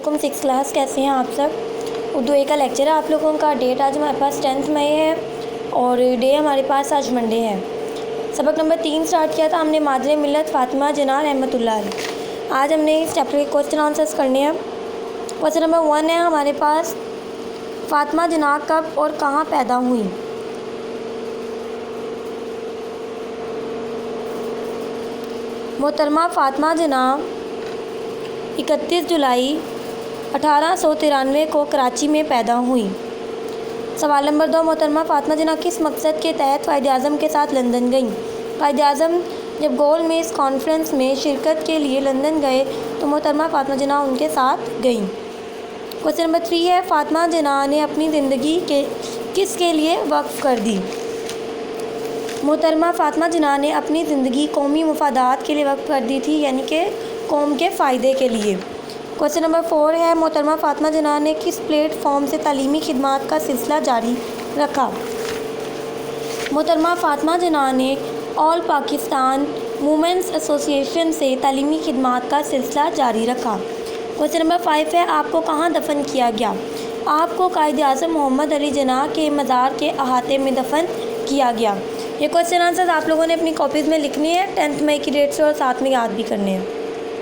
علیکم 6 کلاس، کیسے ہیں آپ سب؟ اردو اے کا لیکچر ہے آپ لوگوں کا۔ ڈیٹ آج ہمارے پاس 10 مئی ہے اور ڈے ہمارے پاس آج منڈے ہے۔ سبق نمبر 3 سٹارٹ کیا تھا ہم نے مادر ملت فاطمہ جناح رحمۃ اللہ علیہ۔ آج ہم نے اس چیپٹر کے کوسچن آنسرس کرنے ہیں۔ کوسچن نمبر 1 ہے ہمارے پاس، فاطمہ جناح کب اور کہاں پیدا ہوئیں؟ محترمہ فاطمہ جناح 31 جولائی 1893 کو کراچی میں پیدا ہوئیں۔ سوال نمبر 2، محترمہ فاطمہ جناح کس مقصد کے تحت قائد اعظم کے ساتھ لندن گئیں؟ قائد اعظم جب گول میز کانفرنس میں شرکت کے لیے لندن گئے تو محترمہ فاطمہ جناح ان کے ساتھ گئیں۔ کوسچن نمبر 3 ہے، فاطمہ جناح نے اپنی زندگی کس کے لیے وقف کر دی؟ محترمہ فاطمہ جناح نے اپنی زندگی قومی مفادات کے لیے وقف کر دی تھی، یعنی کہ قوم کے فائدے کے لیے۔ کوسچن نمبر 4 ہے، محترمہ فاطمہ جناح نے کس پلیٹ فارم سے تعلیمی خدمات کا سلسلہ جاری رکھا؟ محترمہ فاطمہ جناح نے آل پاکستان وومنس ایسوسی ایشن سے تعلیمی خدمات کا سلسلہ جاری رکھا۔ کوسچن نمبر 5 ہے، آپ کو کہاں دفن کیا گیا؟ آپ کو قائد اعظم محمد علی جناح کے مزار کے احاطے میں دفن کیا گیا۔ یہ کوسچن آنسرز آپ لوگوں نے اپنی کاپیز میں لکھنے ہیں 10 مئی کی ڈیٹ سے اور ساتھ میں یاد بھی کرنے ہیں۔